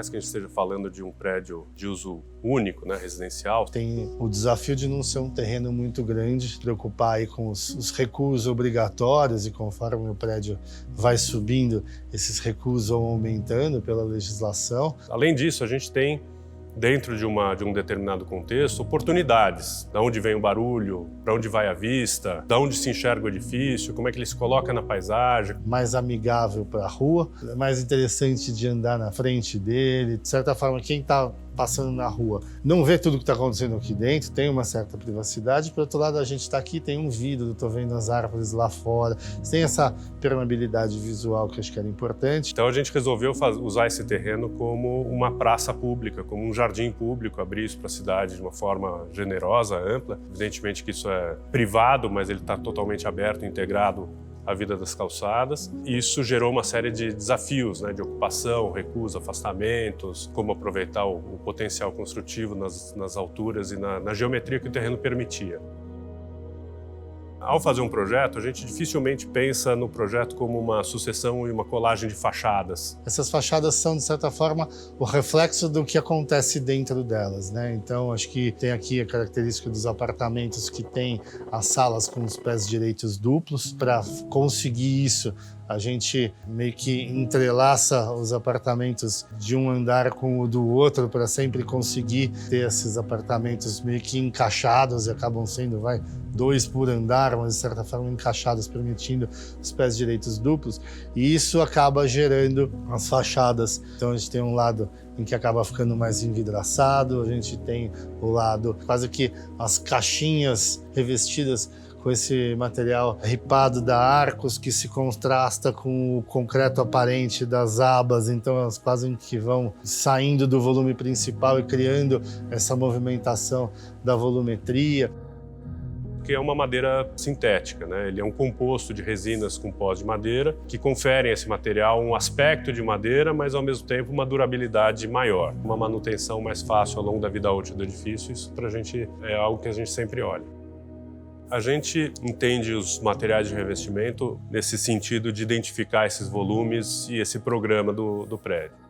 mais que a gente esteja falando de um prédio de uso único, né, residencial. Tem o desafio de não ser um terreno muito grande, preocupar aí com os recuos obrigatórios, e conforme o prédio vai subindo, esses recuos vão aumentando pela legislação. Além disso, a gente tem, dentro de um determinado contexto, oportunidades. Da onde vem o barulho, para onde vai a vista, da onde se enxerga o edifício, como é que ele se coloca na paisagem. Mais amigável para a rua, mais interessante de andar na frente dele. De certa forma, quem está passando na rua não vê tudo que está acontecendo aqui dentro, tem uma certa privacidade. Por outro lado, a gente está aqui, tem um vidro, estou vendo as árvores lá fora. Tem essa permeabilidade visual que acho que era importante. Então a gente resolveu usar esse terreno como uma praça pública, como um jardim público, abrir isso para a cidade de uma forma generosa, ampla. Evidentemente que isso é privado, mas ele está totalmente aberto, integrado à vida das calçadas. E isso gerou uma série de desafios, né, de ocupação, recuos, afastamentos, como aproveitar o potencial construtivo nas alturas e na geometria que o terreno permitia. Ao fazer um projeto, a gente dificilmente pensa no projeto como uma sucessão e uma colagem de fachadas. Essas fachadas são, de certa forma, o reflexo do que acontece dentro delas, né? Então, acho que tem aqui a característica dos apartamentos que tem as salas com os pés direitos duplos. Para conseguir isso, a gente meio que entrelaça os apartamentos de um andar com o do outro para sempre conseguir ter esses apartamentos meio que encaixados, e acabam sendo, 2 por andar, mas de certa forma encaixados, permitindo os pés direitos duplos. E isso acaba gerando as fachadas. Então a gente tem um lado em que acaba ficando mais envidraçado, a gente tem o lado quase que as caixinhas revestidas com esse material ripado da Arcos, que se contrasta com o concreto aparente das abas, então elas quase que vão saindo do volume principal e criando essa movimentação da volumetria. Que é uma madeira sintética, né? Ele é um composto de resinas com pós de madeira que conferem a esse material um aspecto de madeira, mas ao mesmo tempo uma durabilidade maior, uma manutenção mais fácil ao longo da vida útil do edifício. Isso pra gente é algo que a gente sempre olha. A gente entende os materiais de revestimento nesse sentido de identificar esses volumes e esse programa do prédio.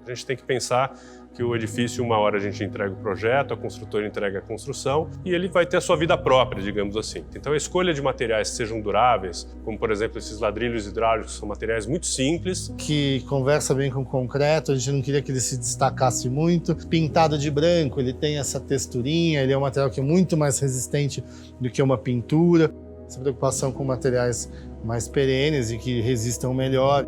A gente tem que pensar que o edifício, uma hora a gente entrega o projeto, a construtora entrega a construção e ele vai ter a sua vida própria, digamos assim. Então a escolha de materiais que sejam duráveis, como por exemplo esses ladrilhos hidráulicos, são materiais muito simples. Que conversa bem com o concreto, a gente não queria que ele se destacasse muito. Pintado de branco, ele tem essa texturinha, ele é um material que é muito mais resistente do que uma pintura. Essa preocupação com materiais mais perenes e que resistam melhor.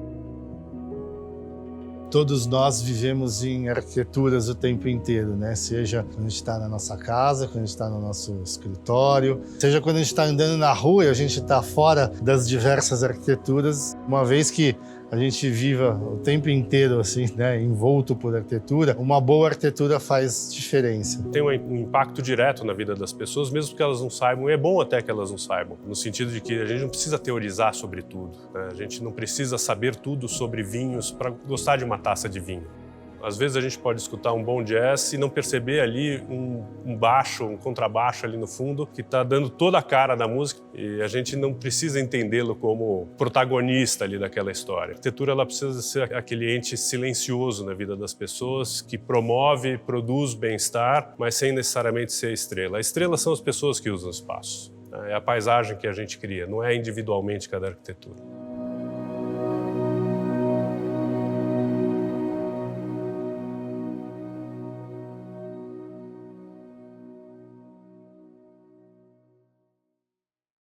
Todos nós vivemos em arquiteturas o tempo inteiro, né? Seja quando a gente está na nossa casa, quando a gente está no nosso escritório, seja quando a gente está andando na rua e a gente está fora das diversas arquiteturas. Uma vez que a gente viva o tempo inteiro assim, né, envolto por arquitetura, uma boa arquitetura faz diferença. Tem um impacto direto na vida das pessoas, mesmo que elas não saibam, e é bom até que elas não saibam, no sentido de que a gente não precisa teorizar sobre tudo, né? A gente não precisa saber tudo sobre vinhos para gostar de uma taça de vinho. Às vezes a gente pode escutar um bom jazz e não perceber ali um baixo, um contrabaixo ali no fundo que está dando toda a cara da música e a gente não precisa entendê-lo como protagonista ali daquela história. A arquitetura ela precisa ser aquele ente silencioso na vida das pessoas que promove, produz bem-estar, mas sem necessariamente ser a estrela. A estrela são as pessoas que usam o espaço. É a paisagem que a gente cria, não é individualmente cada arquitetura.